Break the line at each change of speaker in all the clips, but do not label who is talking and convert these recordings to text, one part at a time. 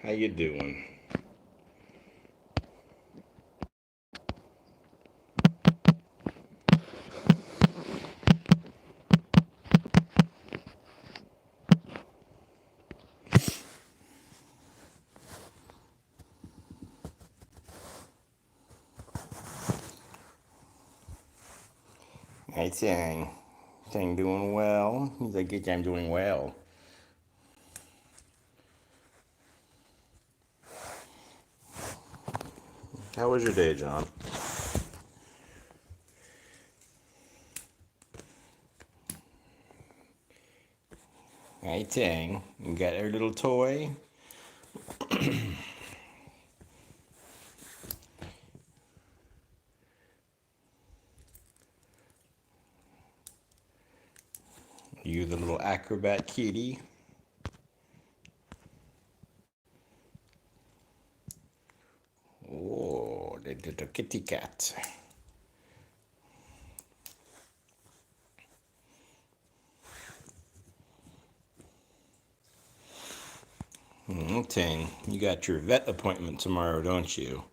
How you doing? Hey, Tang. Tang doing well? He's like, yeah, I'm doing well. How was your day, John? Hey, Tang. You got your little toy? You the little acrobat kitty? Oh, the little kitty cat. Tang, you got your vet appointment tomorrow, don't you?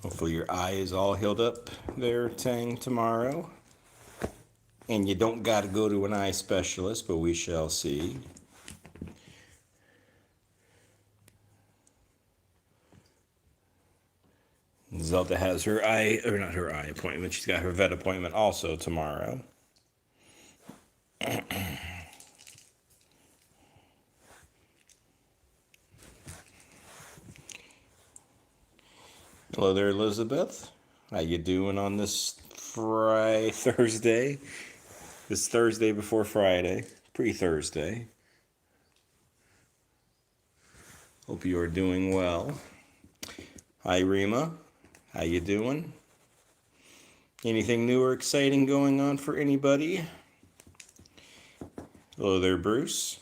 Hopefully your eye is all healed up there, Tang, tomorrow. And you don't got to go to an eye specialist, but we shall see. Zelda has her eye, or not her eye appointment, she's got her vet appointment also tomorrow. Hello there, Elizabeth. How you doing on this Thursday? This Thursday before Friday, pre-Thursday. Hope you are doing well. Hi, Rima. How you doing? Anything new or exciting going on for anybody? Hello there, Bruce.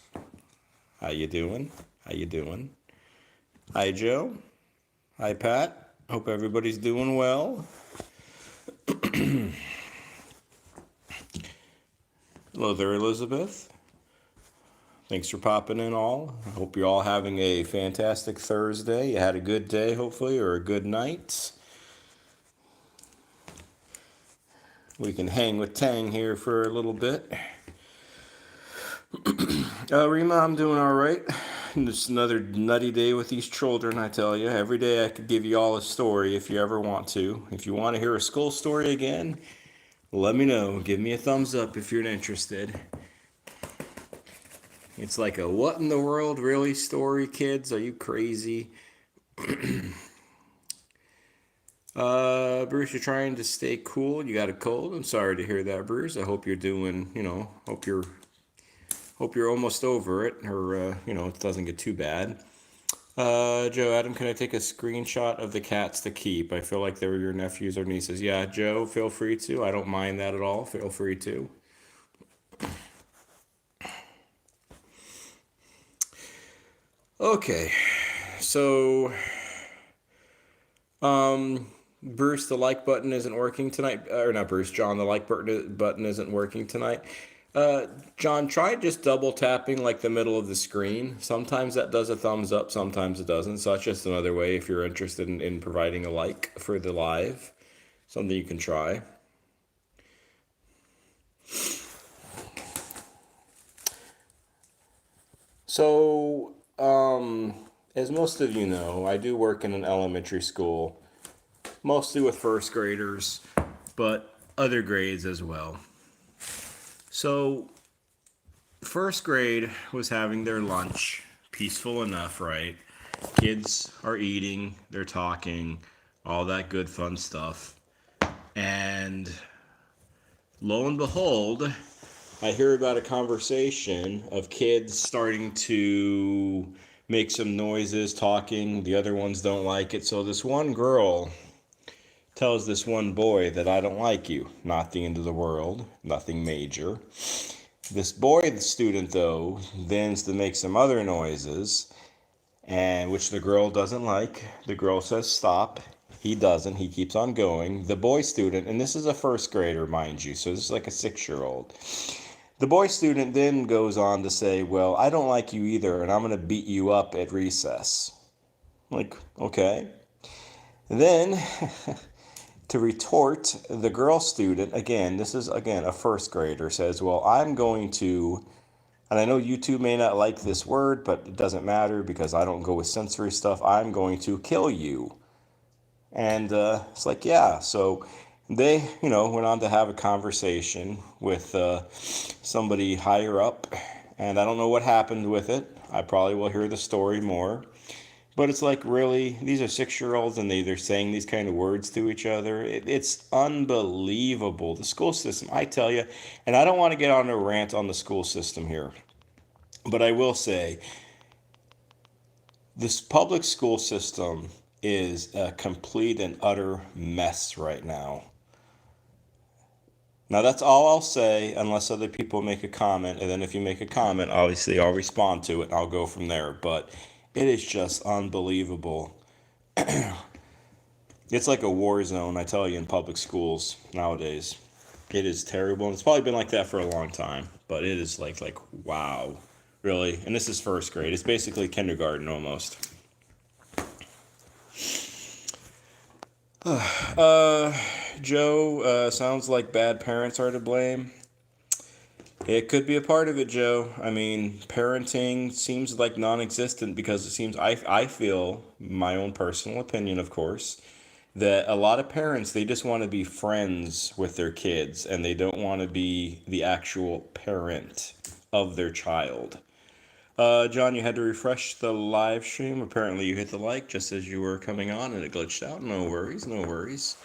How you doing? How you doing? Hi, Joe. Hi, Pat. Hope everybody's doing well. Hello there, Elizabeth. Thanks for popping in all. I hope you're all having a fantastic Thursday. You had a good day, hopefully, or a good night. We can hang with Tang here for a little bit. Rima, I'm doing all right. Just another nutty day with these children, I tell you. Every day I could give you all a story if you ever want to. If you want to hear a school story again, let me know. Give me a thumbs up if you're interested. It's like a what in the world really story, kids? Are you crazy? Bruce, you're trying to stay cool. You got a cold. I'm sorry to hear that, Bruce. I hope you're doing, hope you're almost over it, or it doesn't get too bad. Joe, Adam, can I take a screenshot of the cats to keep? I feel like they were your nephews or nieces. Yeah, Joe, feel free to. I don't mind that at all. Feel free to. Okay, so Bruce, the like button isn't working tonight. Or not Bruce, John, the like button isn't working tonight. Uh, John, try just double tapping like the middle of the screen. Sometimes that does a thumbs up, sometimes it doesn't. So that's just another way if you're interested in providing a like for the live. Something you can try. So, as most of you know, I do work in an elementary school, mostly with first graders, but other grades as well. So, first grade was having their lunch, peaceful enough, right? Kids are eating, they're talking, all that good fun stuff. And lo and behold, I hear about a conversation of kids starting to make some noises, talking. The other ones don't like it. So this one girl tells this one boy that I don't like you. Not the end of the world, nothing major. This boy, the student, though, begins to make some other noises, and which the girl doesn't like. The girl says stop. He doesn't. He keeps on going. The boy student, and this is a first grader, mind you, so this is like a 6-year-old. The boy student then goes on to say, well, I don't like you either, and I'm going to beat you up at recess. Like, okay. Then, to retort, the girl student, again, this is, again, a first grader, says, well, I'm going to, and I know you two may not like this word, but it doesn't matter because I don't go with sensory stuff. I'm going to kill you. And it's like, yeah. So they, went on to have a conversation with somebody higher up. And I don't know what happened with it. I probably will hear the story more. But it's like, really, these are 6-year-olds and they're saying these kind of words to each other. It's unbelievable. The school system, I tell you, and I don't want to get on a rant on the school system here, but I will say this public school system is a complete and utter mess right now. Now, that's all I'll say unless other people make a comment. And then if you make a comment, obviously I'll respond to it and I'll go from there. But it is just unbelievable. It's like a war zone, I tell you, in public schools nowadays. It is terrible. And it's probably been like that for a long time. But it is like wow, really. And this is first grade. It's basically kindergarten almost. Joe, sounds like bad parents are to blame. It could be a part of it, Joe. I mean, parenting seems like non-existent because it seems I feel, my own personal opinion, of course, that a lot of parents, they just want to be friends with their kids and they don't want to be the actual parent of their child. John, you had to refresh the live stream. Apparently, you hit the like just as you were coming on and it glitched out. No worries, no worries.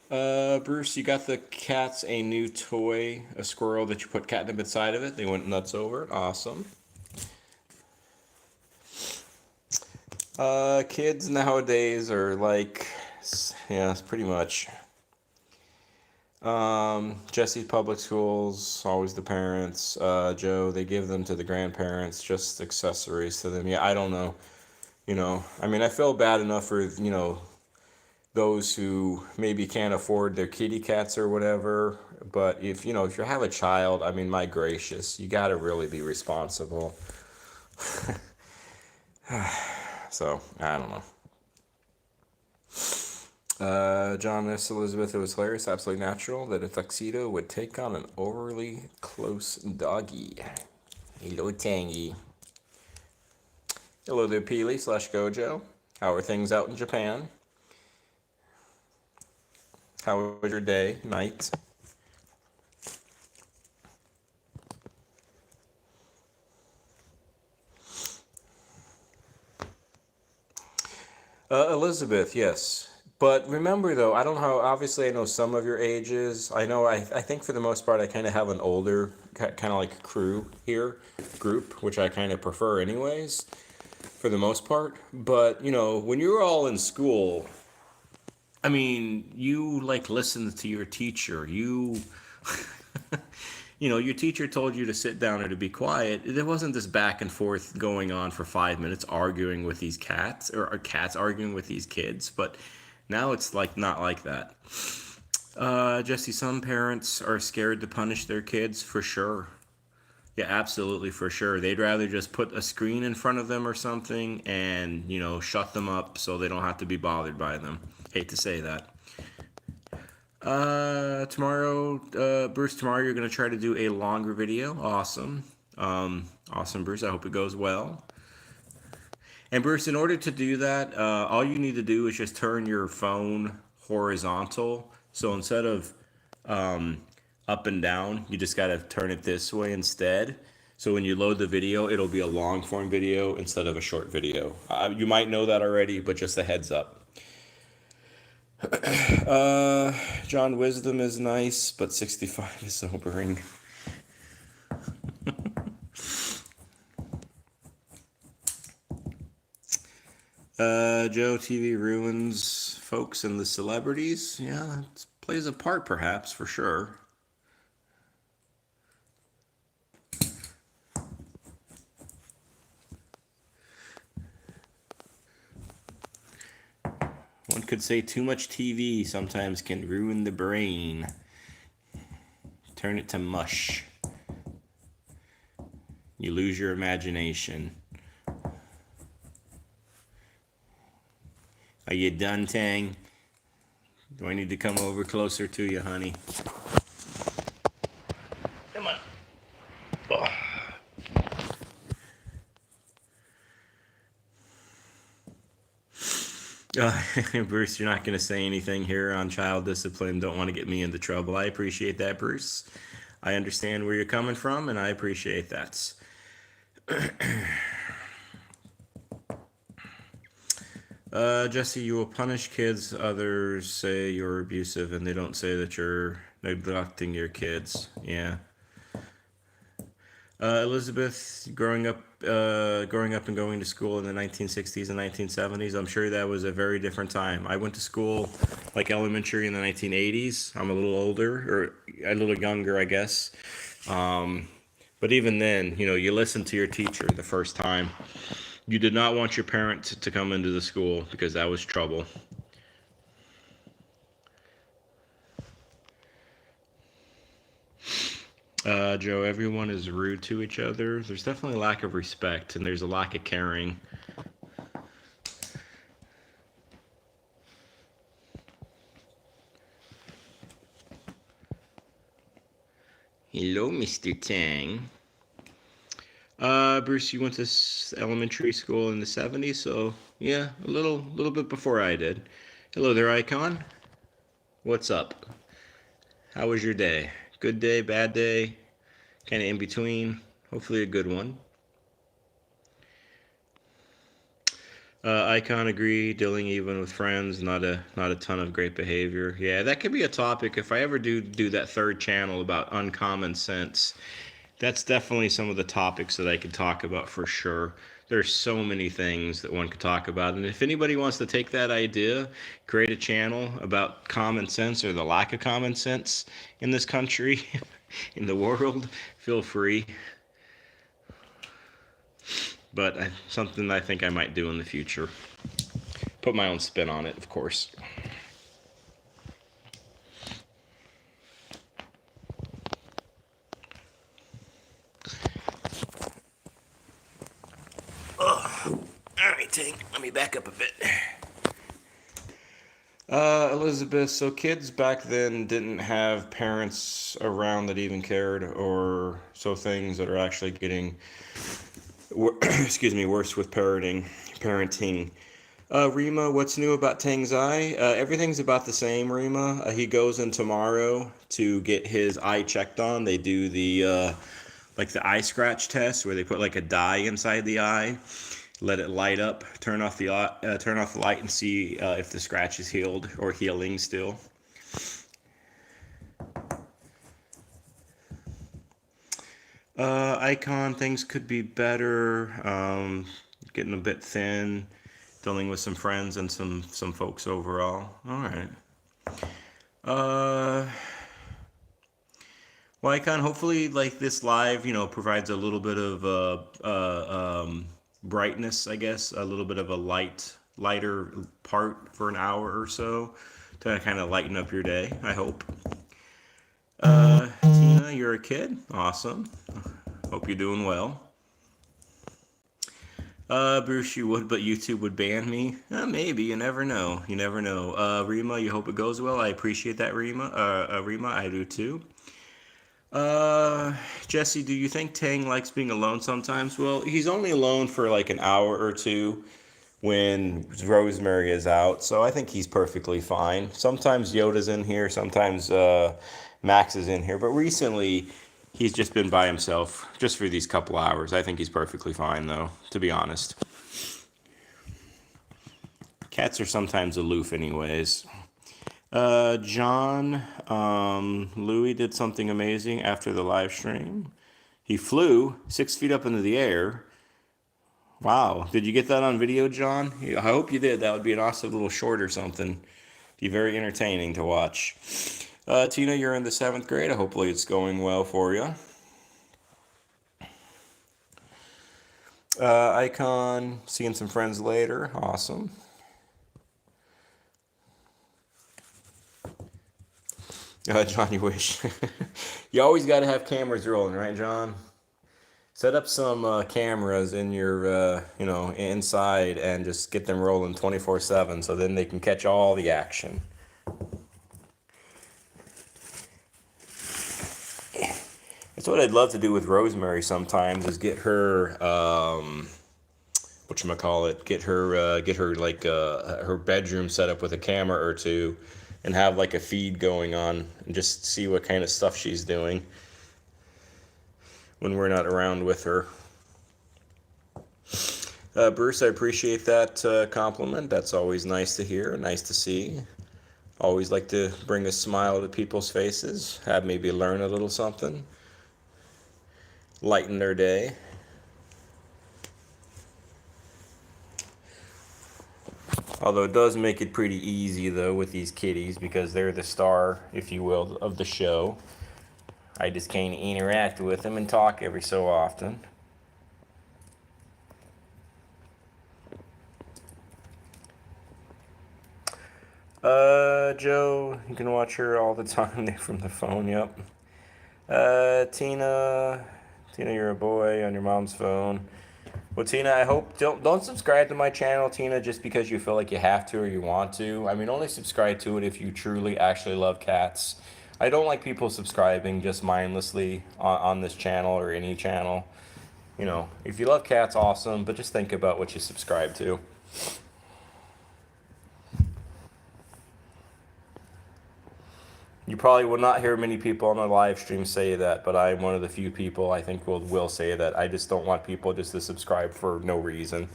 Bruce, you got the cats a new toy, a squirrel that you put catnip inside of it. They went nuts over it. Awesome. Kids nowadays are like, yeah, it's pretty much. Jesse's public schools, always the parents. Joe, they give them to the grandparents, just accessories to them. Yeah, I don't know. I mean, I feel bad enough for, those who maybe can't afford their kitty cats or whatever. But if you have a child, I mean, my gracious, you got to really be responsible. So, I don't know. John, Miss Elizabeth, it was hilarious, absolutely natural that a tuxedo would take on an overly close doggy. Hello, Tangy. Hello there, Peely / Gojo. How are things out in Japan? How was your day, night? Elizabeth, yes. But remember, though, I don't know, obviously I know some of your ages. I think for the most part I kind of have an older, kind of like crew here, group, which I kind of prefer anyways, for the most part. But, when you were all in school, I mean, you like listened to your teacher. Your teacher told you to sit down or to be quiet. There wasn't this back and forth going on for 5 minutes arguing with these cats or cats arguing with these kids. But now it's like not like that. Jesse, some parents are scared to punish their kids for sure. Yeah, absolutely, for sure. They'd rather just put a screen in front of them or something and, shut them up so they don't have to be bothered by them. Hate to say that. Tomorrow, Bruce, tomorrow you're going to try to do a longer video. Awesome. Awesome, Bruce. I hope it goes well. And Bruce, in order to do that, all you need to do is just turn your phone horizontal. So instead of up and down, you just got to turn it this way instead. So when you load the video, it'll be a long form video instead of a short video. You might know that already, but just a heads up. John, wisdom is nice, but 65 is sobering. Joe, TV ruins folks and the celebrities. Yeah, it plays a part perhaps, for sure. One could say too much TV sometimes can ruin the brain. Turn it to mush. You lose your imagination. Are you done, Tang? Do I need to come over closer to you, honey? Come on. Oh. Bruce, you're not going to say anything here on child discipline. Don't want to get me into trouble. I appreciate that, Bruce. I understand where you're coming from, and I appreciate that. Jesse, you will punish kids. Others say you're abusive, and they don't say that you're neglecting your kids. Yeah. Elizabeth, growing up and going to school in the 1960s and 1970s, I'm sure that was a very different time. I went to school like elementary in the 1980s. I'm a little older, or a little younger, I guess. But even then, you listen to your teacher the first time. You did not want your parent to come into the school because that was trouble. Joe, everyone is rude to each other. There's definitely a lack of respect, and there's a lack of caring. Hello, Mr. Tang. Bruce, you went to elementary school in the 70s, so yeah, a little bit before I did. Hello there, Icon. What's up? How was your day? Good day, bad day, kind of in between. Hopefully a good one. Icon agree. Dealing even with friends, not a ton of great behavior. Yeah, that could be a topic if I ever do that third channel about uncommon sense. That's definitely some of the topics that I could talk about for sure. There's so many things that one could talk about, and if anybody wants to take that idea, create a channel about common sense or the lack of common sense in this country, in the world, feel free. But something I think I might do in the future. Put my own spin on it, of course. Oh, all right, Tank. Let me back up a bit. Elizabeth, so kids back then didn't have parents around that even cared, or so things that are actually getting, excuse me, worse with parenting. Rima, what's new about Tang's eye? Everything's about the same, Rima. He goes in tomorrow to get his eye checked on. They do the like the eye scratch test where they put like a dye inside the eye, let it light up, turn off the light, and see if the scratch is healed or healing still. Icon, things could be better. Getting a bit thin, dealing with some friends and some folks overall. All right. Well, Icon, hopefully, like this live, provides a little bit of brightness, I guess, a little bit of a lighter part for an hour or so to kind of lighten up your day, I hope. Tina, you're a kid? Awesome. Hope you're doing well. Bruce, you would, but YouTube would ban me. Maybe, you never know. You never know. Rima, you hope it goes well. I appreciate that, Rima. Rima, I do too. Jesse, do you think Tang likes being alone sometimes? Well, he's only alone for like an hour or two when Rosemary is out, so I think he's perfectly fine. Sometimes Yoda's in here, sometimes Max is in here, but recently he's just been by himself just for these couple hours. I think he's perfectly fine, though, to be honest. Cats are sometimes aloof, anyways. John, Louis did something amazing after the live stream. He flew 6 feet up into the air. Wow. Did you get that on video, John? I hope you did. That would be an awesome little short or something. Be very entertaining to watch. Tina, you're in the 7th grade. Hopefully it's going well for you. Icon, seeing some friends later. Awesome. John, you wish. You always got to have cameras rolling, right, John? Set up some cameras in your, inside and just get them rolling 24/7 so then they can catch all the action. That's what I'd love to do with Rosemary sometimes is get her, whatchamacallit, get her like her bedroom set up with a camera or two and have like a feed going on and just see what kind of stuff she's doing when we're not around with her. Bruce, I appreciate that compliment. That's always nice to hear, nice to see. Always like to bring a smile to people's faces, have maybe learn a little something, lighten their day. Although it does make it pretty easy though with these kitties because they're the star, if you will, of the show. I just can't interact with them and talk every so often. Joe, you can watch her all the time from the phone, yep. Tina, you're a boy on your mom's phone. Well, Tina, I hope don't subscribe to my channel, Tina, just because you feel like you have to or you want to. I mean, only subscribe to it if you truly actually love cats. I don't like people subscribing just mindlessly on this channel or any channel. You know, if you love cats, awesome, but just think about what you subscribe to. You probably will not hear many people on the live stream say that, but I'm one of the few people I think will say that. I just don't want people just to subscribe for no reason.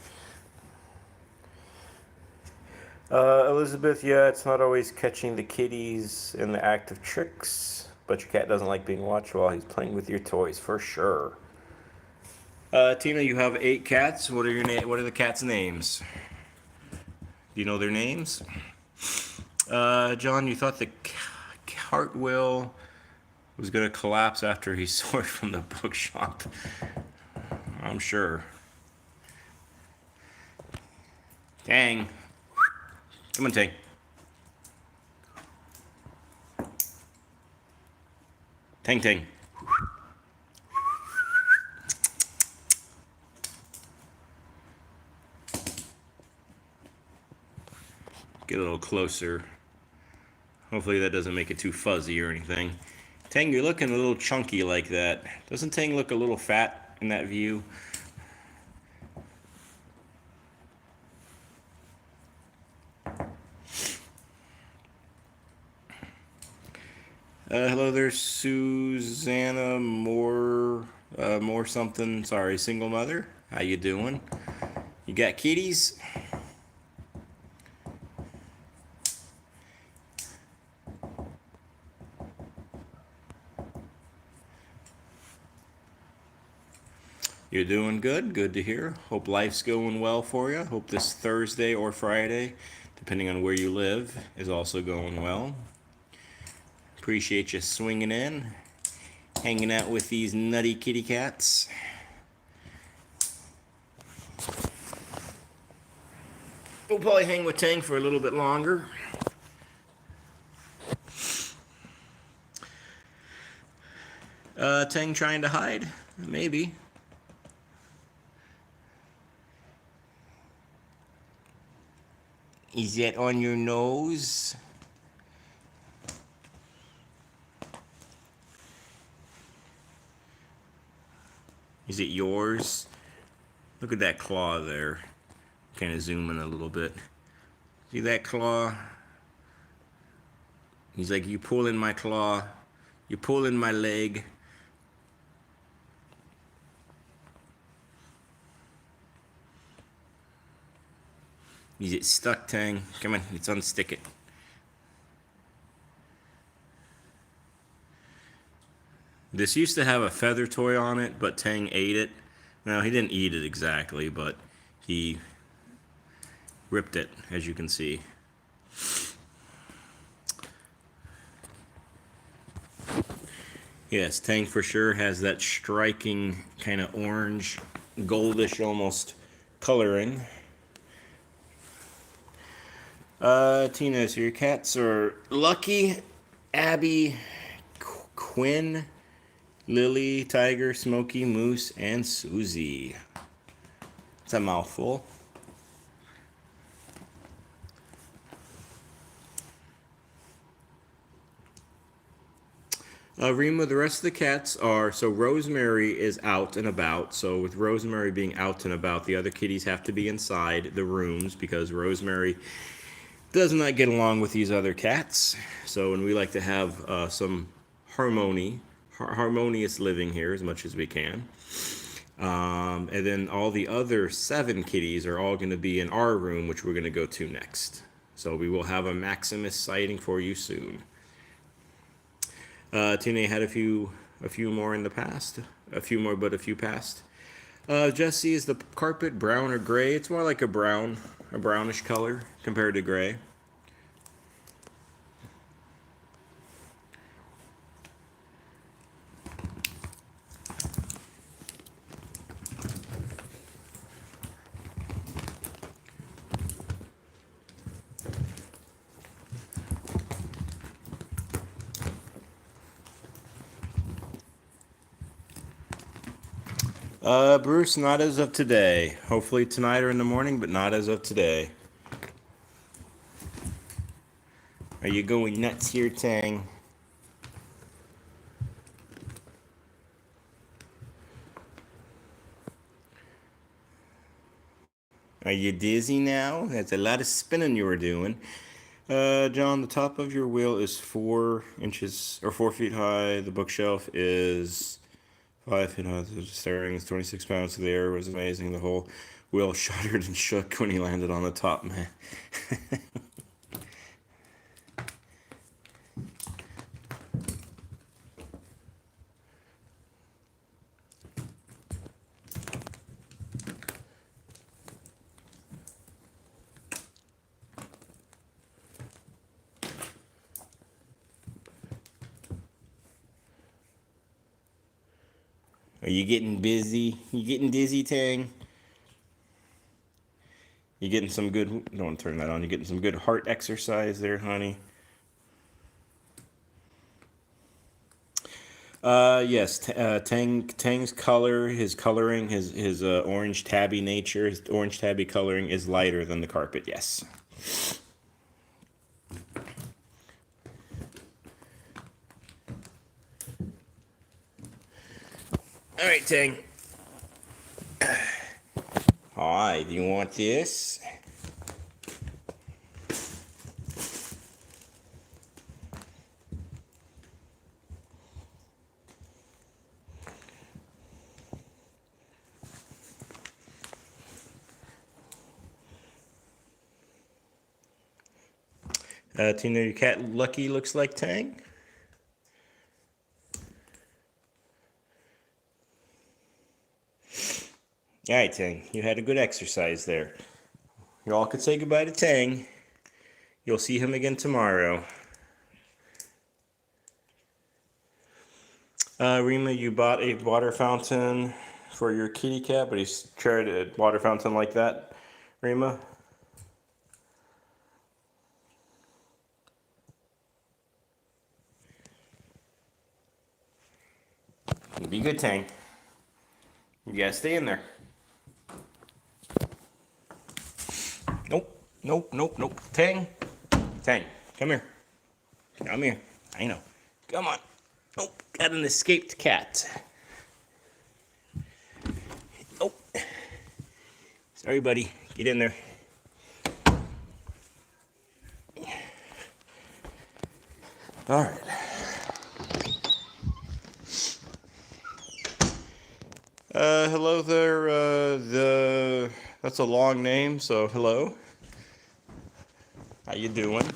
Elizabeth, yeah, it's not always catching the kitties in the act of tricks, but your cat doesn't like being watched while he's playing with your toys, for sure. Tina, you have 8 cats. What are the cats' names? Do you know their names? John, you thought the cartwheel was going to collapse after he saw it from the bookshop. I'm sure. Dang. Come on, Tang. Tang. Get a little closer. Hopefully that doesn't make it too fuzzy or anything. Tang, you're looking a little chunky like that. Doesn't Tang look a little fat in that view? Hello there, Susanna Moore something. Sorry, single mother. How you doing? You got kitties? You're doing good. Good to hear. Hope life's going well for you. Hope this Thursday or Friday, depending on where you live, is also going well. Appreciate you swinging in, hanging out with these nutty kitty cats. We'll probably hang with Tang for a little bit longer. Tang trying to hide? Maybe. Is that on your nose? Is it yours? Look at that claw there. Kind of zoom in a little bit. See that claw? He's like, you pull in my claw. You pull in my leg. Is it stuck, Tang? Come on, let's unstick it. This used to have a feather toy on it, but Tang ate it. No, he didn't eat it exactly, but he ripped it, as you can see. Yes, Tang for sure has that striking kind of orange, goldish almost coloring. Tina, so your cats are lucky Abby, Quinn, Lily, Tiger, Smokey, Moose, and Susie. It's a mouthful. Rima, the rest of the cats are, so Rosemary is out and about. So with Rosemary being out and about, the other kitties have to be inside the rooms because Rosemary does not get along with these other cats. So, and we like to have some harmonious living here as much as we can. And then all the other 7 kitties are all going to be in our room, which we're going to go to next. So we will have a Maximus sighting for you soon. Tina had a few more in the past, a few more, but a few past. Jesse, is the carpet brown or gray? It's more like a brownish color compared to gray. Bruce, not as of today. Hopefully tonight or in the morning, but not as of today. Are you going nuts here, Tang? Are you dizzy now? That's a lot of spinning you were doing. John, the top of your wheel is 4 inches or 4 feet high. The bookshelf is 5 feet high. The steering is 26 pounds. The air was amazing. The whole wheel shuddered and shook when he landed on the top, man. Are you getting busy? You getting dizzy, Tang? You getting some good, don't want to turn that on. You getting some good heart exercise there, honey? Yes, Tang's color, his coloring, his orange tabby nature, his orange tabby coloring is lighter than the carpet. Yes. All right, Tang. Hi, do you want this? Tina, your cat Lucky looks like Tang. All right, Tang, you had a good exercise there. You all could say goodbye to Tang. You'll see him again tomorrow. Rima, you bought a water fountain for your kitty cat, but he's tried a water fountain like that, Rima. Be good, Tang. You gotta stay in there. Nope, nope, nope, nope. Tang, Tang, come here. Come here. I know. Come on. Nope, got an escaped cat. Oh, sorry, buddy. Get in there. All right. Hello there. That's a long name, so hello. How you doing? I'm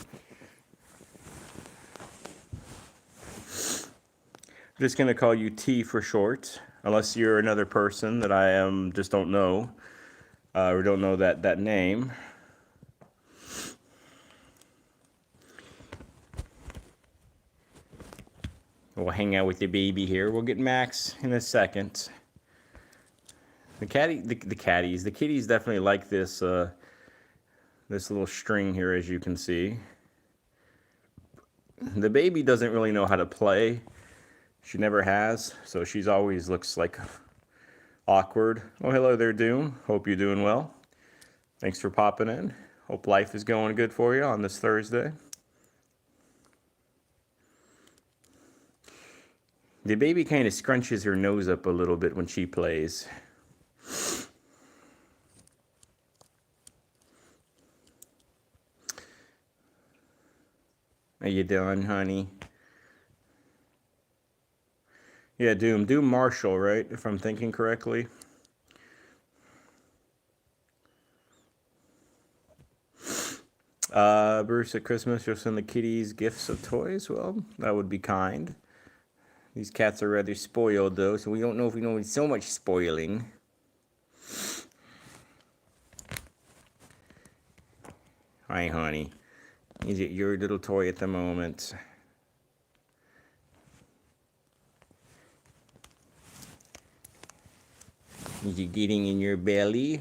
just gonna call you T for short, unless you're another person that I just don't know, or don't know that name. We'll hang out with the baby here. We'll get Max in a second. The kitties definitely like this this little string here, as you can see. The baby doesn't really know how to play. She never has, so she's always looks like awkward. Oh, hello there, Doom. Hope you're doing well. Thanks for popping in. Hope life is going good for you on this Thursday. The baby kind of scrunches her nose up a little bit when she plays. How you doing, honey? Yeah, Doom Marshall, right? If I'm thinking correctly. Bruce, at Christmas you'll send the kitties gifts of toys. Well, that would be kind. These cats are rather spoiled, though, so we don't know if we know so much spoiling. Hi, honey. Is it your little toy at the moment? Is it getting in your belly?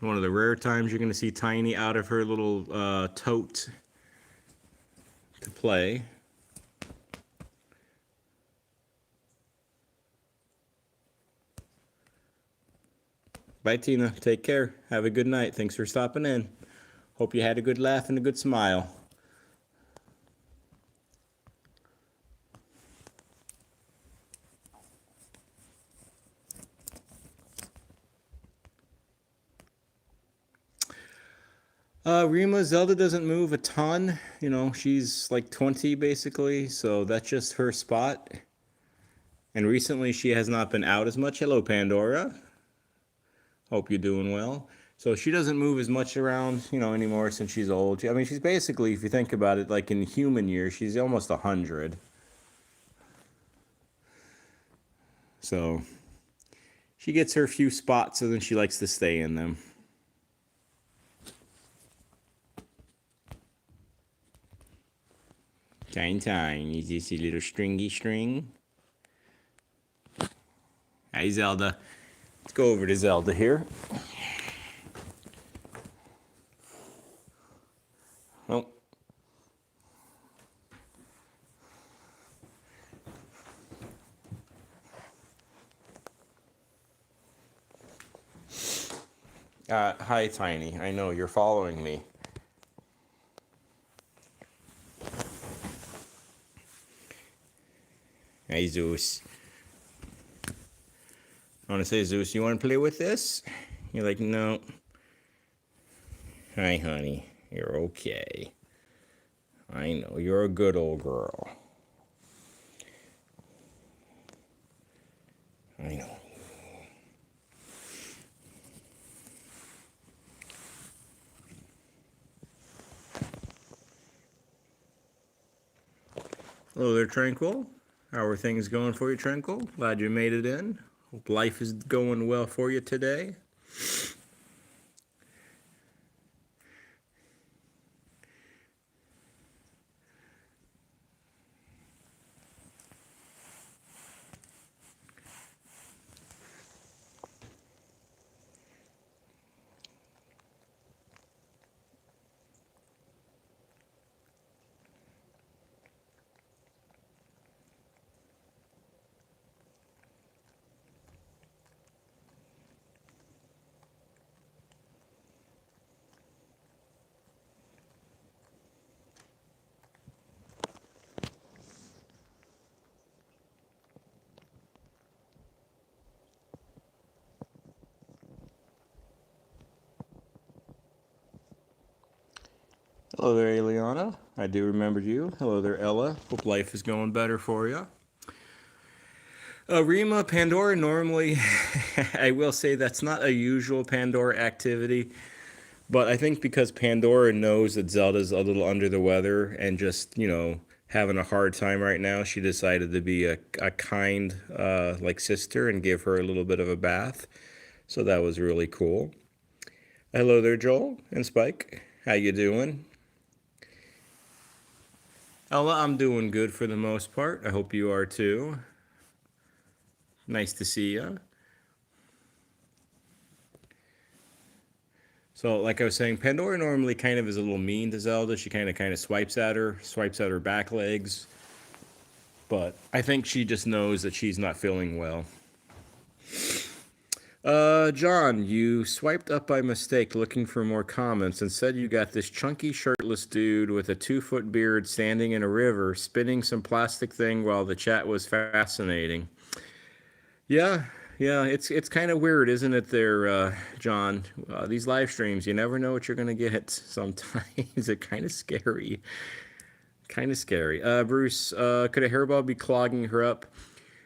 One of the rare times you're going to see Tiny out of her little tote to play. Bye, Tina. Take care. Have a good night. Thanks for stopping in. Hope you had a good laugh and a good smile. Rima, Zelda doesn't move a ton. You know, she's like 20 basically, so that's just her spot. And recently she has not been out as much. Hello, Pandora. Hope you're doing well. So she doesn't move as much around, you know, anymore since she's old. I mean, she's basically, if you think about it, like in human years, she's almost 100. So she gets her few spots, and then she likes to stay in them. Tine, is this a little stringy string? Hi, Zelda. Let's go over to Zelda here. Oh. Hi, Tiny. I know you're following me. Hey, Zeus. I want to say, Zeus, you want to play with this? You're like, no. Hi, honey. You're okay. I know. You're a good old girl. I know. Hello there, Tranquil. How are things going for you, Tranquil? Glad you made it in. Hope life is going well for you today. Hello there, Eliana. I do remember you. Hello there, Ella. Hope life is going better for you. Rima, Pandora, normally, I will say that's not a usual Pandora activity, but I think because Pandora knows that Zelda's a little under the weather and just, you know, having a hard time right now, she decided to be a kind, like, sister and give her a little bit of a bath. So that was really cool. Hello there, Joel and Spike. How you doing? Ella, I'm doing good for the most part. I hope you are too. Nice to see you. So, like I was saying, Pandora normally kind of is a little mean to Zelda. She kind of swipes at her back legs. But I think she just knows that she's not feeling well. John, you swiped up by mistake looking for more comments and said you got this chunky shirtless dude with a 2 foot beard standing in a river spinning some plastic thing while the chat was fascinating. Yeah, yeah, it's kind of weird, isn't it there, John? These live streams, you never know what you're gonna get sometimes. It's kind of scary. Kind of scary. Bruce, could a hairball be clogging her up?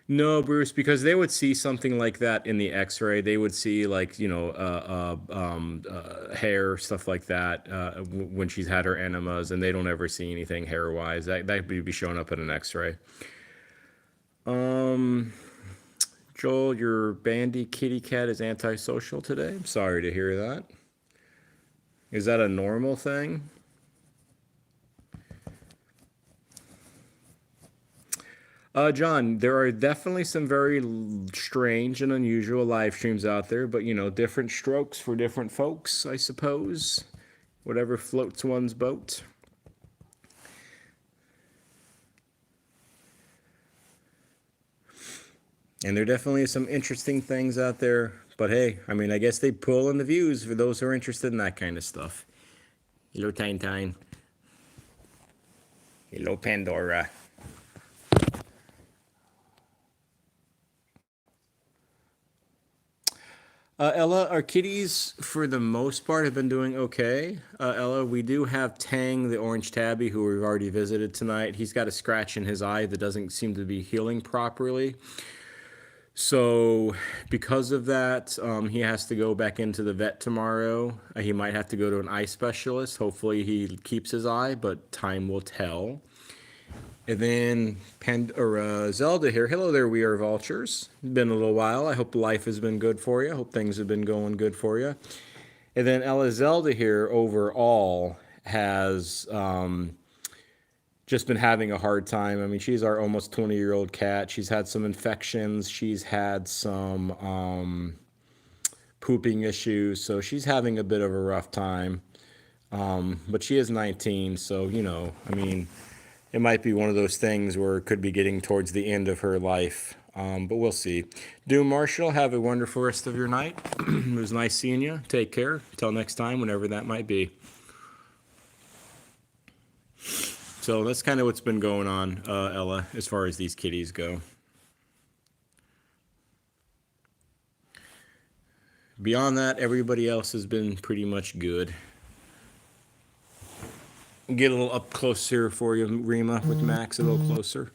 No, Bruce, because they would see something like that in the X-ray. They would see like hair stuff like that when she's had her enemas, and they don't ever see anything hair-wise. That would be showing up in an X-ray. Um, Joel, your bandy kitty cat is antisocial today. I'm sorry to hear that. Is that a normal thing? John, there are definitely some very strange and unusual live streams out there, but different strokes for different folks, I suppose. Whatever floats one's boat. And there definitely is some interesting things out there, but hey, I mean, I guess they pull in the views for those who are interested in that kind of stuff. Hello, Tine Tine. Hello, Pandora. Ella, our kitties, for the most part, have been doing okay. Ella, we do have Tang, the orange tabby, who we've already visited tonight. He's got a scratch in his eye that doesn't seem to be healing properly. So, because of that, he has to go back into the vet tomorrow. He might have to go to an eye specialist. Hopefully, he keeps his eye, but time will tell. And then Zelda here. Hello there, we are vultures. Been a little while. I hope life has been good for you. I hope things have been going good for you. And then Ella Zelda here overall has just been having a hard time. I mean, she's our almost 20-year-old cat. She's had some infections. She's had some pooping issues. So she's having a bit of a rough time. But she is 19, so, I mean, it might be one of those things where it could be getting towards the end of her life. But we'll see. Doom Marshall, have a wonderful rest of your night. It was nice seeing you. Take care. Till next time, whenever that might be. So that's kind of what's been going on, Ella, as far as these kitties go. Beyond that, everybody else has been pretty much good. Get a little up close here for you, Rima, with Max a little closer.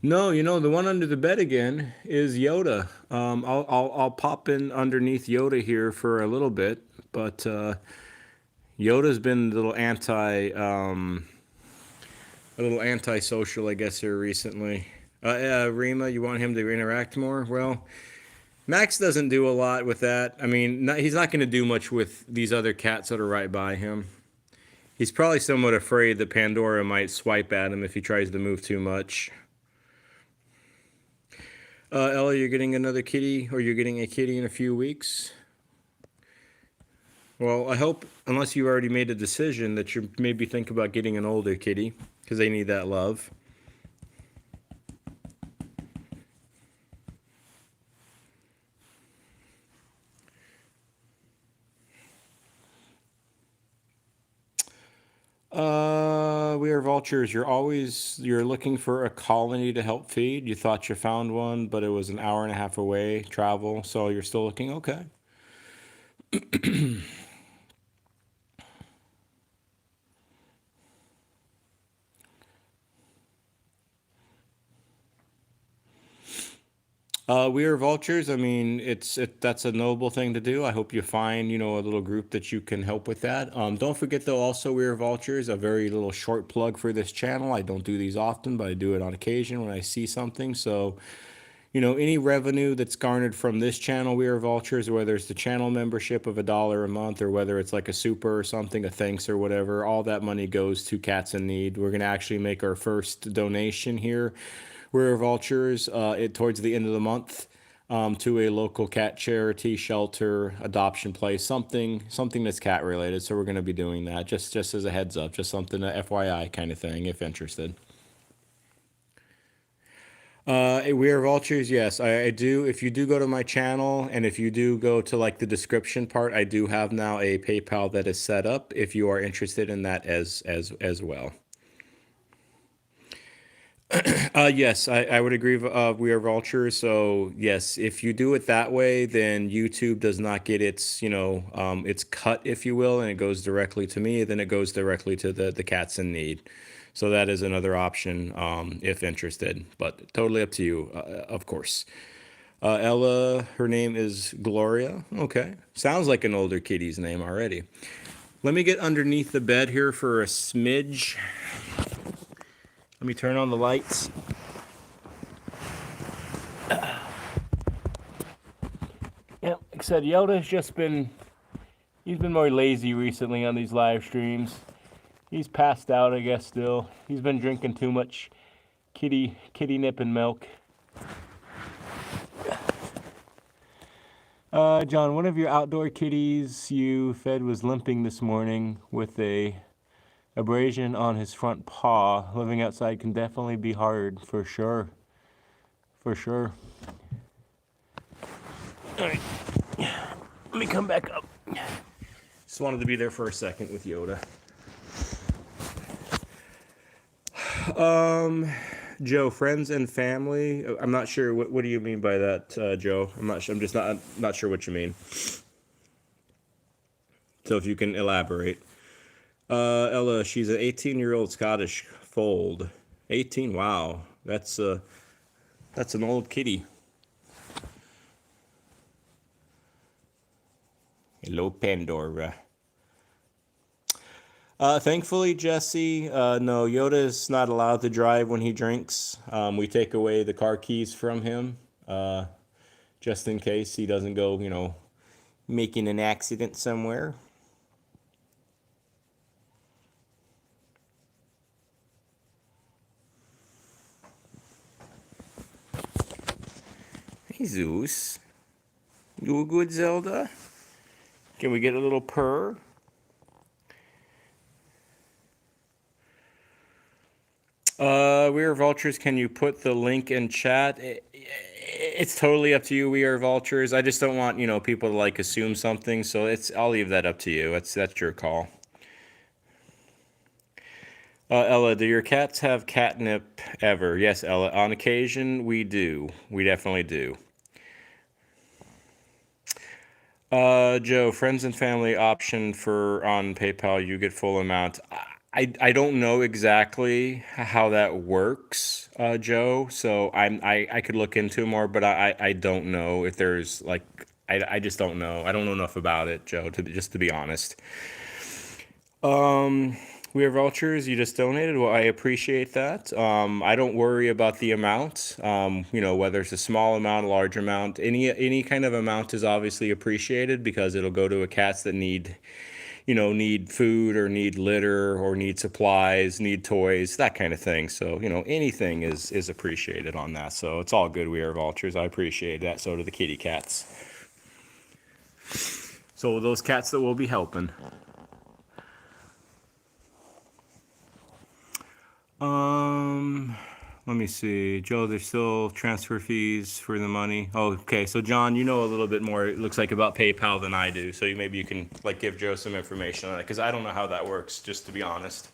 No, the one under the bed again is Yoda. I'll pop in underneath Yoda here for a little bit, but Yoda's been a little antisocial, I guess, here recently. Rima, you want him to interact more? Well, Max doesn't do a lot with that. I mean, he's not going to do much with these other cats that are right by him. He's probably somewhat afraid that Pandora might swipe at him if he tries to move too much. Ella, you're getting another kitty, or you're getting a kitty in a few weeks? Well, I hope, unless you already made a decision, that you maybe think about getting an older kitty, because they need that love. We are vultures. You're looking for a colony to help feed. You thought you found one, but it was an hour and a half away travel, so you're still looking. Okay. We are vultures. I mean, that's a noble thing to do. I hope you find, a little group that you can help with that. Don't forget though, also we are vultures. A very little short plug for this channel. I don't do these often, but I do it on occasion when I see something. So, any revenue that's garnered from this channel, We Are Vultures, whether it's the channel membership of $1 a month or whether it's like a super or something, a thanks or whatever, all that money goes to Cats in Need. We're going to actually make our first donation here, We Are Vultures, towards the end of the month. To a local cat charity, shelter, adoption place, something that's cat related. So we're going to be doing that just as a heads up, just something, a FYI kind of thing, if interested. We Are Vultures, yes, I do. If you do go to my channel and if you do go to like the description part, I do have now a PayPal that is set up if you are interested in that as well. Yes, I would agree. We Are Vultures. So yes, if you do it that way, then YouTube does not get its cut, if you will, and it goes directly to me. Then it goes directly to the cats in need. So that is another option, if interested, but totally up to you, of course. Ella, her name is Gloria. Okay, sounds like an older kitty's name already. Let me get underneath the bed here for a smidge. Let me turn on the lights. Yeah, like I said, Yoda's he's been more lazy recently on these live streams. He's passed out, I guess, still. He's been drinking too much kitty nip and milk. John, one of your outdoor kitties you fed was limping this morning with a abrasion on his front paw. Living outside can definitely be hard, for sure. For sure. All right. Let me come back up. Just wanted to be there for a second with Yoda. Joe, friends and family. I'm not sure. What do you mean by that, Joe? I'm not sure. I'm just not sure what you mean. So if you can elaborate. Ella, she's an 18-year-old Scottish fold. 18. Wow, that's an old kitty. Hello, Pandora. Thankfully, Jesse, no, Yoda is not allowed to drive when he drinks. We take away the car keys from him, just in case he doesn't go, making an accident somewhere. Hey, Zeus. You good, Zelda? Can we get a little purr? We Are Vultures, can you put the link in chat? It's totally up to you, We Are Vultures. I just don't want, people to like assume something, so I'll leave that up to you. That's your call. Ella, do your cats have catnip ever? Yes, Ella, on occasion we do. We definitely do. Joe, friends and family option on PayPal, you get full amount. I don't know exactly how that works, Joe. So I could look into more, but I don't know if there's like I just don't know. I don't know enough about it, Joe, to be honest. We Are Vultures, you just donated. Well, I appreciate that. I don't worry about the amount. Whether it's a small amount, a large amount, any kind of amount is obviously appreciated because it'll go to a cats that need food or need litter or need supplies, need toys, that kind of thing. So, anything is appreciated on that. So it's all good, We Are Vultures. I appreciate that. So do the kitty cats. So those cats that we'll be helping. Let me see. Joe, there's still transfer fees for the money. Oh, okay. So John, you know a little bit more, it looks like, about PayPal than I do. So maybe you can like give Joe some information on it, because I don't know how that works, just to be honest.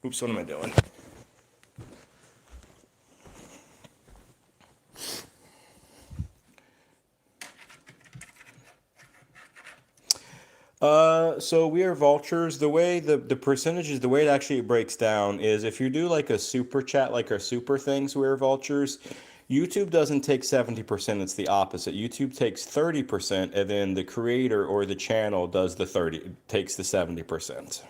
Oops, what am I doing? So We Are Vultures, the way the percentages, the way it actually breaks down is if you do like a super chat, like our super things, We Are Vultures, YouTube doesn't take 70%, it's the opposite. YouTube takes 30%, and then the creator or the channel does the 30, takes the 70%.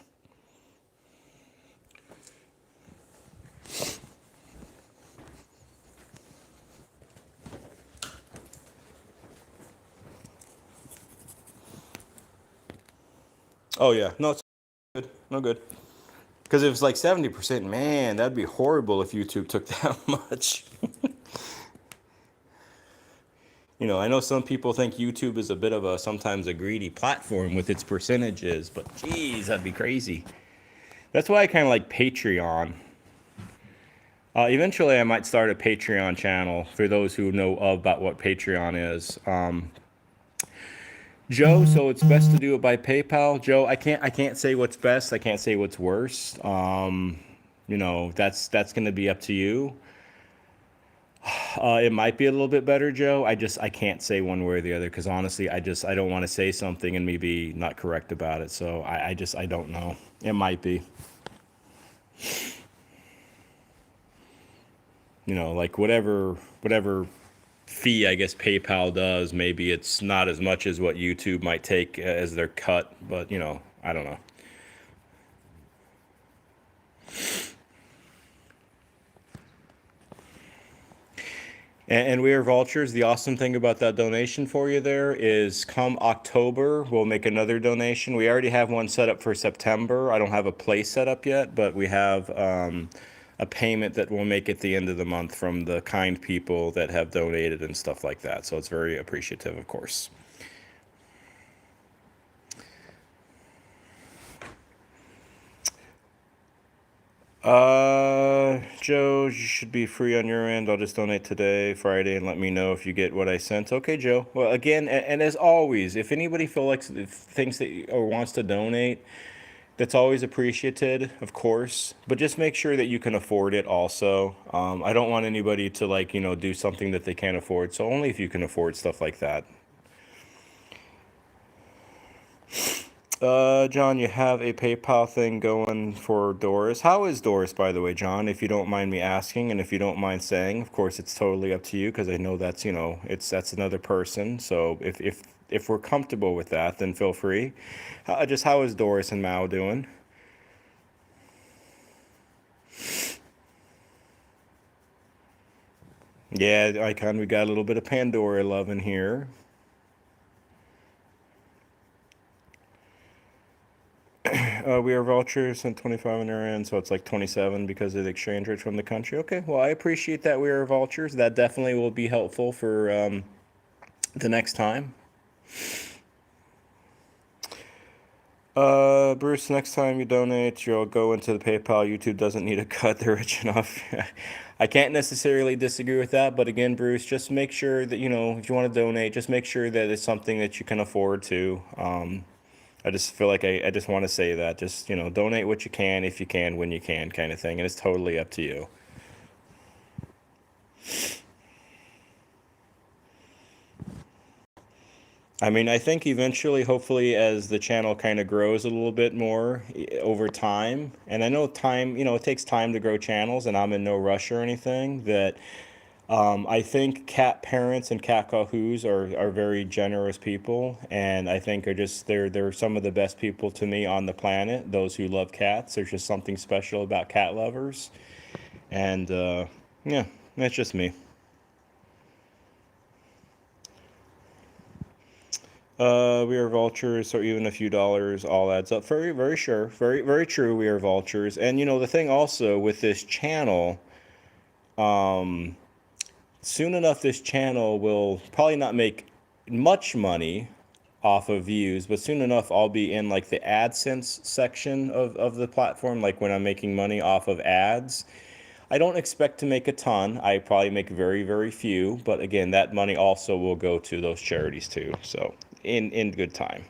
Oh yeah, no, it's good. No good. Because if it's like 70%, man, that'd be horrible if YouTube took that much. You know, I know some people think YouTube is a bit of a sometimes a greedy platform with its percentages, but geez, that'd be crazy. That's why I kind of like Patreon. Eventually, I might start a Patreon channel for those who know about what Patreon is. Joe, so it's best to do it by PayPal. Joe, I can't say what's best. I can't say what's worse. You know, that's going to be up to you. It might be a little bit better, Joe. I can't say one way or the other because honestly, I don't want to say something and maybe not correct about it. So I don't know. It might be. You know, like whatever fee I guess PayPal does, maybe it's not as much as what YouTube might take as their cut, but you know, I don't know. And We Are Vultures, the awesome thing about that donation for you there is come October, we'll make another donation. We already have one set up for September. I don't have a place set up yet, but we have a payment that we'll make at the end of the month from the kind people that have donated and stuff like that. So it's very appreciative, of course. Joe, you should be free on your end. I'll just donate today, Friday, and let me know if you get what I sent. Okay, Joe. Well, again, and as always, if anybody thinks that or wants to donate, that's always appreciated, of course. But just make sure that you can afford it. Also, I don't want anybody to like do something that they can't afford. So only if you can afford stuff like that. John, you have a PayPal thing going for Doris. How is Doris, by the way, John? If you don't mind me asking, and if you don't mind saying, of course, it's totally up to you because I know that's that's another person. So if we're comfortable with that, then feel free. Just how is Doris and Mao doing? Yeah, Icon, we got a little bit of Pandora love in here. We are vultures and 25 on their end, so it's like 27 because of the exchange rate from the country. Okay, well, I appreciate that we are vultures. That definitely will be helpful for the next time. Bruce, next time you donate, you'll go into the PayPal. YouTube doesn't need a cut. They're rich enough. I can't necessarily disagree with that, but again, Bruce, just make sure that, if you want to donate, just make sure that it's something that you can afford to. I just feel like I just want to say that. Just, donate what you can, if you can, when you can, kind of thing. And it's totally up to you. I mean, I think eventually, hopefully, as the channel kind of grows a little bit more over time, and I know time, it takes time to grow channels, and I'm in no rush or anything, that I think cat parents and cat cahoos are very generous people, and I think they're some of the best people to me on the planet. Those who love cats, there's just something special about cat lovers, and yeah, that's just me. We are vultures, so even a few dollars all adds up. Very, very sure. Very, very true. We are vultures. And the thing also with this channel, soon enough, this channel will probably not make much money off of views, but soon enough, I'll be in like the AdSense section of the platform, like when I'm making money off of ads. I don't expect to make a ton. I probably make very, very few, but again, that money also will go to those charities too. So in good time.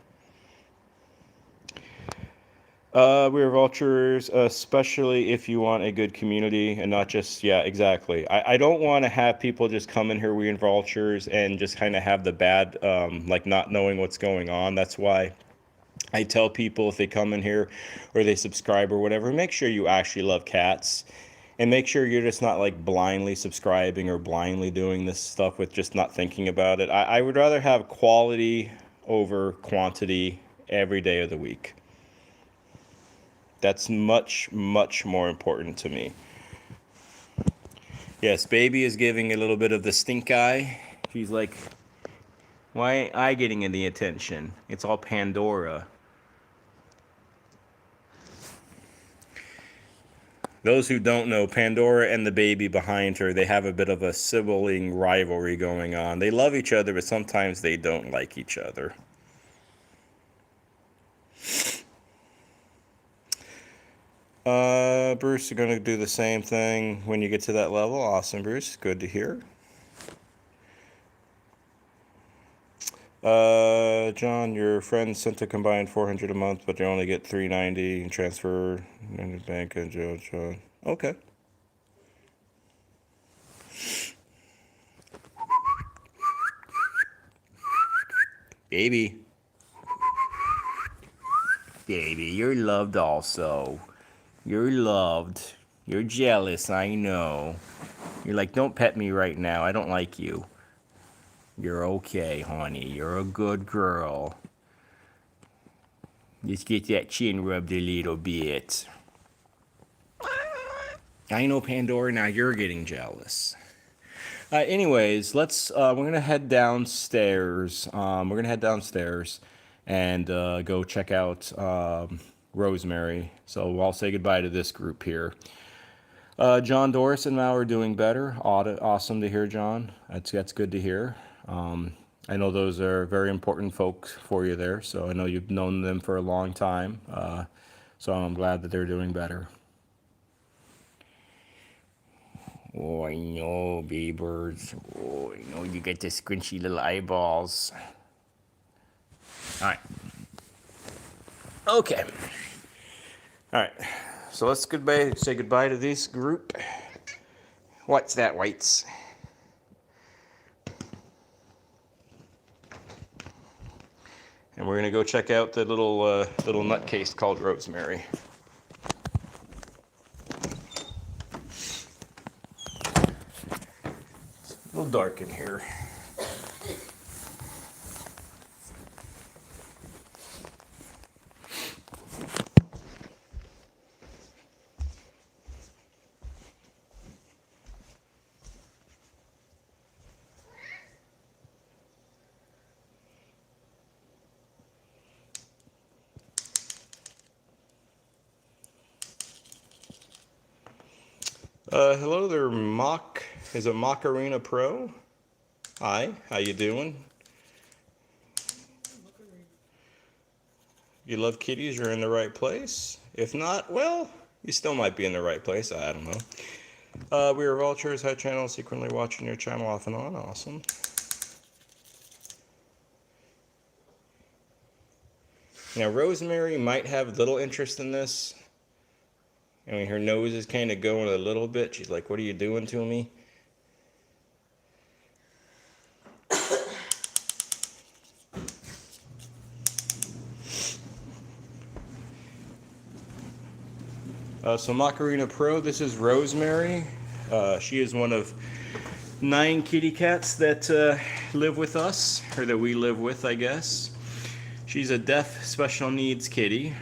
We are vultures, especially if you want a good community and not just, yeah, exactly. I don't want to have people just come in here, we are vultures, and just kind of have the bad, like not knowing what's going on. That's why I tell people if they come in here or they subscribe or whatever, make sure you actually love cats. And make sure you're just not like blindly subscribing or blindly doing this stuff with just not thinking about it. I would rather have quality over quantity every day of the week. That's much, much more important to me. Yes, baby is giving a little bit of the stink eye. She's like, why ain't I getting any attention? It's all Pandora. Those who don't know, Pandora and the baby behind her, they have a bit of a sibling rivalry going on. They love each other, but sometimes they don't like each other. Bruce, you're going to do the same thing when you get to that level. Awesome, Bruce. Good to hear. John, your friend sent a combined $400 a month, but you only get $390 and transfer in the bank and John. Okay. Baby. Baby, you're loved also. You're loved. You're jealous, I know. You're like, don't pet me right now. I don't like you. You're okay, honey. You're a good girl. Just get that chin rubbed a little bit. I know, Pandora, now you're getting jealous. Anyways, we're gonna head downstairs. And go check out Rosemary. So I'll say goodbye to this group here. John, Doris, and Mao are doing better. Awesome to hear, John. That's good to hear. I know those are very important folks for you there. So I know you've known them for a long time. So I'm glad that they're doing better. Oh, I know, babies. Oh, I know you get the squinchy little eyeballs. All right. Okay. All right. So let's say goodbye to this group. What's that, Whites? And we're gonna go check out the little nutcase called Rosemary. It's a little dark in here. Hello there, Mock. Is it Macarena Pro? Hi, how you doing? You love kitties, you're in the right place. If not, well, you still might be in the right place. I don't know. We are Vultures, High Channel, secretly watching your channel off and on. Awesome. Now, Rosemary might have little interest in this. I mean, her nose is kind of going a little bit. She's like, what are you doing to me? So Macarena Pro, this is Rosemary. She is one of 9 kitty cats that live with us, or that we live with, I guess. She's a deaf special needs kitty.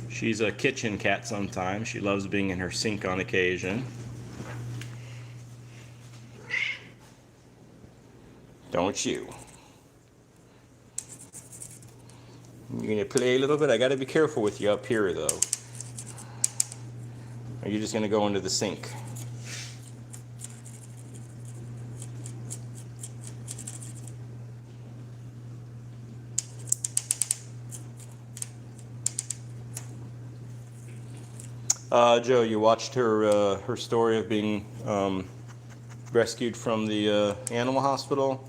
She's a kitchen cat sometimes. She loves being in her sink on occasion. Don't you? You're gonna play a little bit? I gotta be careful with you up here though. Are you just gonna go into the sink? Joe, you watched her story of being rescued from the animal hospital?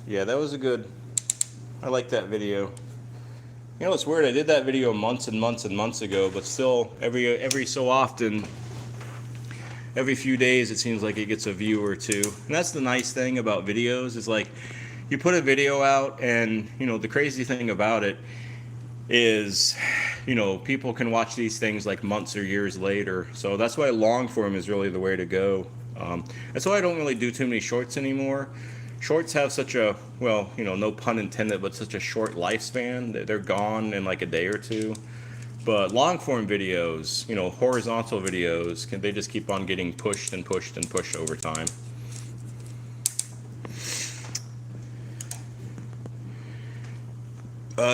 Yeah, that was I like that video. You know, it's weird, I did that video months and months and months ago, but still, every so often, every few days, it seems like it gets a view or two. And that's the nice thing about videos, is like, you put a video out, and, you know, the crazy thing about it, is, you know, people can watch these things like months or years later. So that's why long form is really the way to go. That's why I don't really do too many shorts anymore. Shorts have such a, well, you know, no pun intended, but such a short lifespan. They're gone in like a day or two. But long form videos, you know, horizontal videos, they just keep on getting pushed and pushed and pushed over time.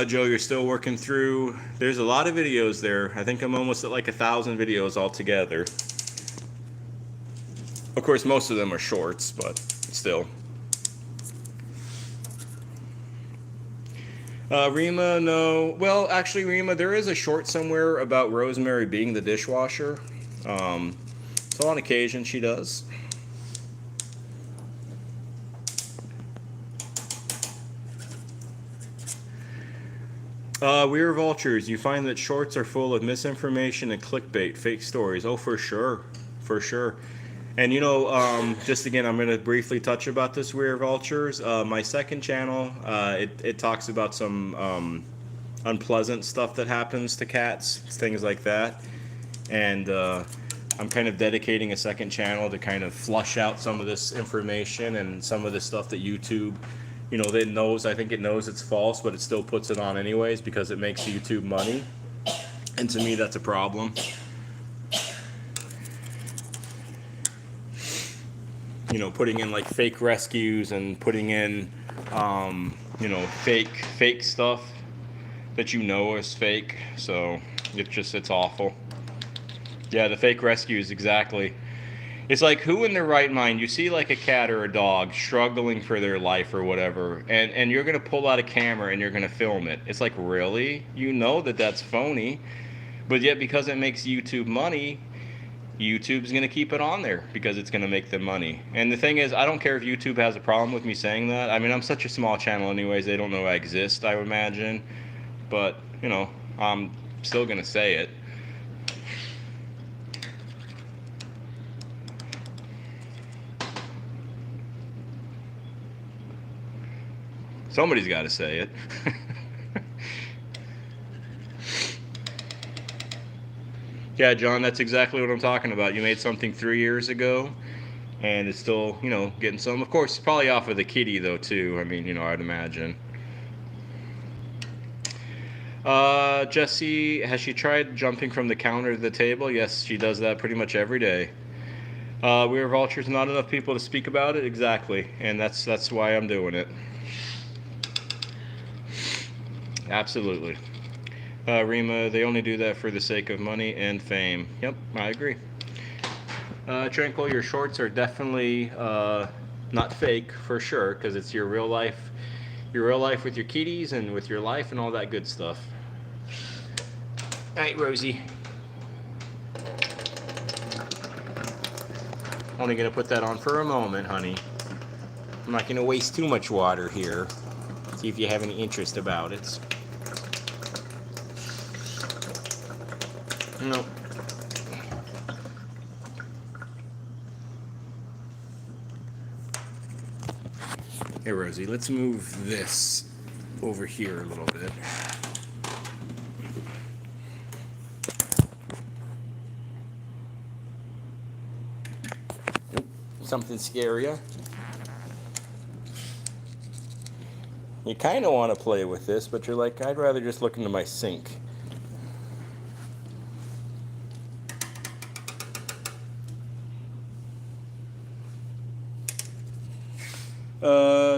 Joe, you're still working through. There's a lot of videos there. I think I'm almost at like 1,000 videos altogether. Of course, most of them are shorts, but still. Rima, no. Well, actually, Rima, there is a short somewhere about Rosemary being the dishwasher. So on occasion, she does. We are vultures. You find that shorts are full of misinformation and clickbait, fake stories. Oh, for sure. For sure. And you know, just again, I'm going to briefly touch about this. We are vultures. My second channel, it talks about some unpleasant stuff that happens to cats, things like that. And I'm kind of dedicating a second channel to kind of flush out some of this information and some of the stuff that YouTube, you know, it knows. I think it knows it's false, but it still puts it on anyways because it makes YouTube money. And to me, that's a problem. You know, putting in like fake rescues and putting in, you know, fake stuff that you know is fake. So it's awful. Yeah, the fake rescues, exactly. It's like, who in their right mind, you see like a cat or a dog struggling for their life or whatever, and you're going to pull out a camera and you're going to film it. It's like, really? You know that that's phony, but yet because it makes YouTube money, YouTube's going to keep it on there because it's going to make them money. And the thing is, I don't care if YouTube has a problem with me saying that. I mean, I'm such a small channel anyways, they don't know I exist, I would imagine. But, you know, I'm still going to say it. Somebody's got to say it. Yeah, John, that's exactly what I'm talking about. You made something 3 years ago, and it's still, you know, getting some. Of course, it's probably off of the kitty, though, too. I mean, you know, I'd imagine. Jessie, has she tried jumping from the counter to the table? Yes, she does that pretty much every day. We are vultures, not enough people to speak about it? Exactly, and that's why I'm doing it. Absolutely. Rima, they only do that for the sake of money and fame. Yep, I agree. Tranquil, your shorts are definitely not fake for sure, because it's your real life with your kitties and with your life and all that good stuff. All right, Rosie. Only gonna put that on for a moment, honey. I'm not gonna waste too much water here. See if you have any interest about it. Nope. Hey, Rosie, let's move this over here a little bit. Something scarier. You kind of want to play with this, but you're like, I'd rather just look into my sink.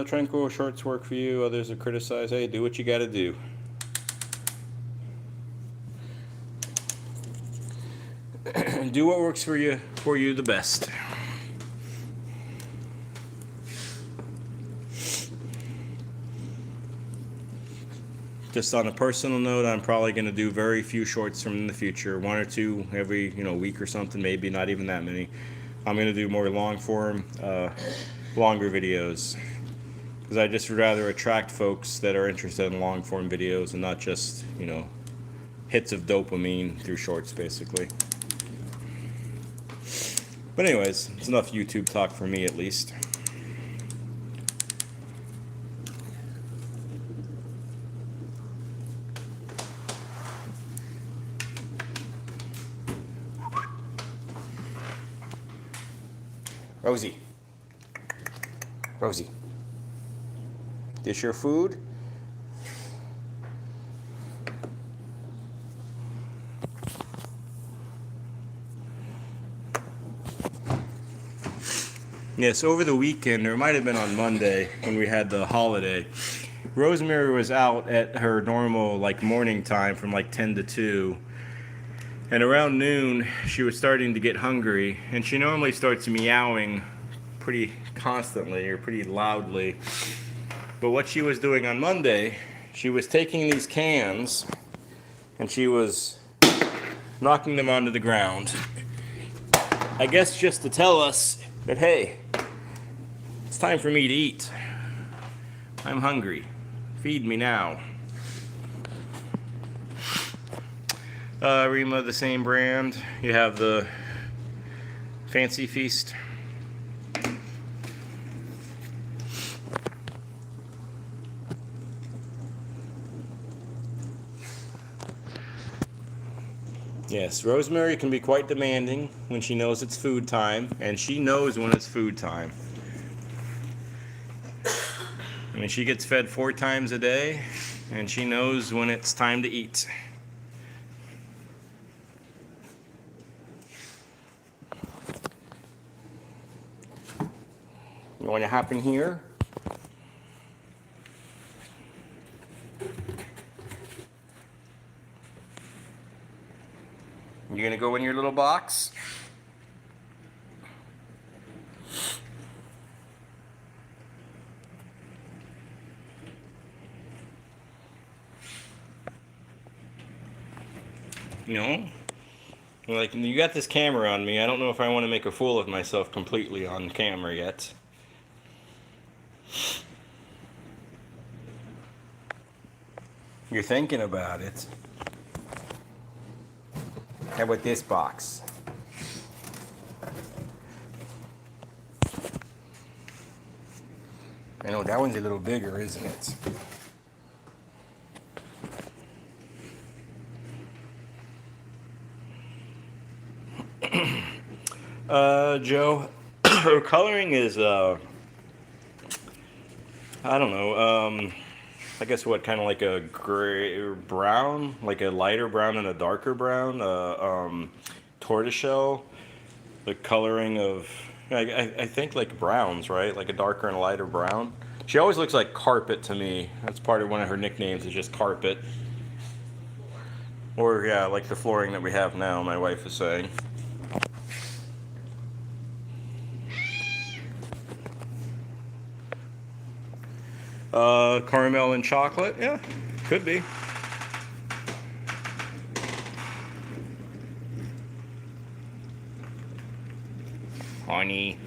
Tranquil, shorts work for you. Others are criticized. Hey, do what you gotta do. Do what works for you the best. Just on a personal note, I'm probably going to do very few shorts from in the future, 1 or 2 every week or something, maybe not even that many. I'm going to do more long form, longer videos, because I just would rather attract folks that are interested in long form videos and not just hits of dopamine through shorts, basically. But anyways, it's enough YouTube talk for me, at least. Rosie. Rosie. This your food? Yes, over the weekend, or it might have been on Monday when we had the holiday, Rosemary was out at her normal like morning time from like 10 to 2. And around noon, she was starting to get hungry, and she normally starts meowing pretty constantly or pretty loudly. But what she was doing on Monday, she was taking these cans and she was knocking them onto the ground. I guess just to tell us that, hey, it's time for me to eat. I'm hungry. Feed me now. Rima, the same brand. You have the Fancy Feast. Yes, Rosemary can be quite demanding when she knows it's food time, and she knows when it's food time. I mean, she gets fed 4 times a day, and she knows when it's time to eat. You want to hop in here? You gonna go in your little box? No? Like, you got this camera on me. I don't know if I want to make a fool of myself completely on camera yet. You're thinking about it. How about this box? I know that one's a little bigger, isn't it? Joe, coloring is, I don't know, I guess what, kind of like a gray brown, like a lighter brown and a darker brown, tortoiseshell, the coloring of, I think like browns, right? Like a darker and a lighter brown. She always looks like Carpet to me. That's part of one of her nicknames is just Carpet. Or yeah, like the flooring that we have now, my wife is saying. Caramel and chocolate, yeah, could be. Honey.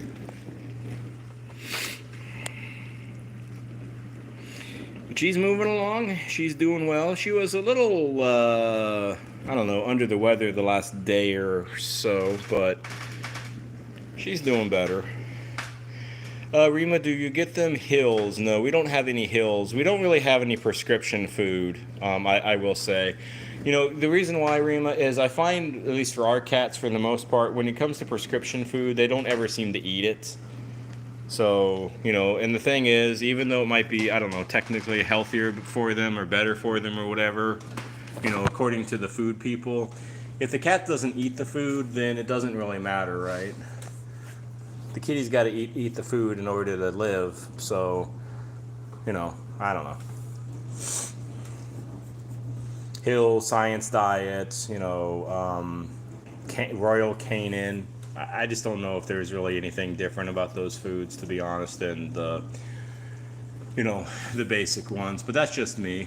She's moving along. She's doing well. She was a little, I don't know, under the weather the last day or so, but she's doing better. Rima, do you get them Hills? No, we don't have any Hills. We don't really have any prescription food, I will say. You know, the reason why, Rima, is I find, at least for our cats for the most part, when it comes to prescription food, they don't ever seem to eat it. So, you know, and the thing is, even though it might be, I don't know, technically healthier for them or better for them or whatever, you know, according to the food people, if the cat doesn't eat the food, then it doesn't really matter, right? The kitty's got to eat the food in order to live, so, you know, I don't know. Hill, Science Diet, you know, Royal Canin. I just don't know if there's really anything different about those foods, to be honest, than the, you know, the basic ones. But that's just me.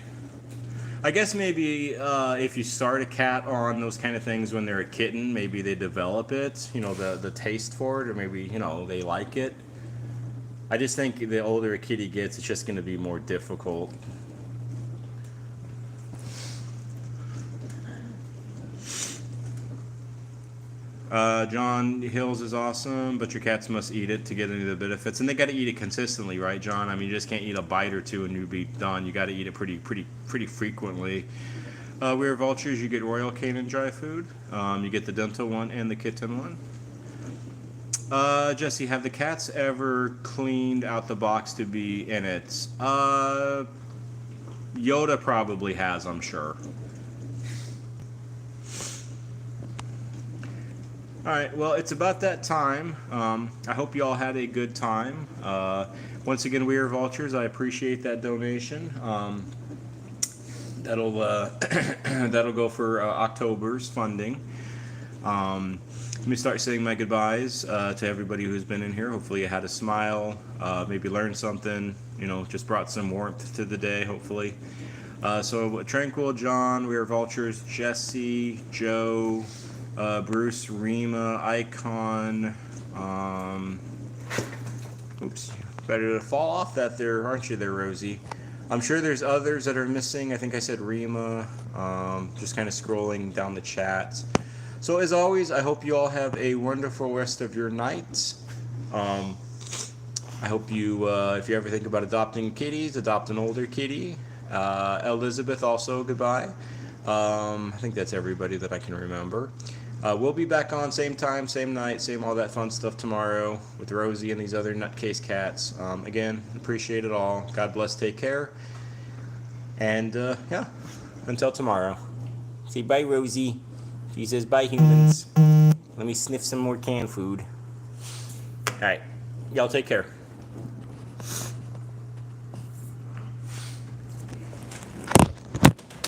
I guess maybe if you start a cat on those kind of things when they're a kitten, maybe they develop it, you know, the taste for it, or maybe, you know, they like it. I just think the older a kitty gets, it's just going to be more difficult. John, Hills is awesome, but your cats must eat it to get any of the benefits, and they got to eat it consistently, right, John? I mean, you just can't eat a bite or two and you'll be done. You got to eat it pretty frequently. We're Vultures. You get Royal Canin dry food. You get the dental one and the kitten one. Jesse, have the cats ever cleaned out the box to be in it? Yoda probably has, I'm sure. All right, well, it's about that time. I hope you all had a good time. Once again, We Are Vultures, I appreciate that donation. That'll that'll go for October's funding. Let me start saying my goodbyes to everybody who's been in here. Hopefully you had a smile, maybe learned something, just brought some warmth to the day, hopefully. So Tranquil, John, We Are Vultures, Jesse, Joe, Bruce, Rima, Icon, oops, better to fall off that there, aren't you there, Rosie? I'm sure there's others that are missing. I think I said Rima, just kind of scrolling down the chat. So as always, I hope you all have a wonderful rest of your night. I hope you, if you ever think about adopting kitties, adopt an older kitty. Elizabeth also, goodbye. I think that's everybody that I can remember. We'll be back on same time, same night, same all that fun stuff tomorrow with Rosie and these other nutcase cats. Again, appreciate it all. God bless, take care. And yeah, until tomorrow. Say bye, Rosie. She says bye, humans. Let me sniff some more canned food. All right, y'all take care.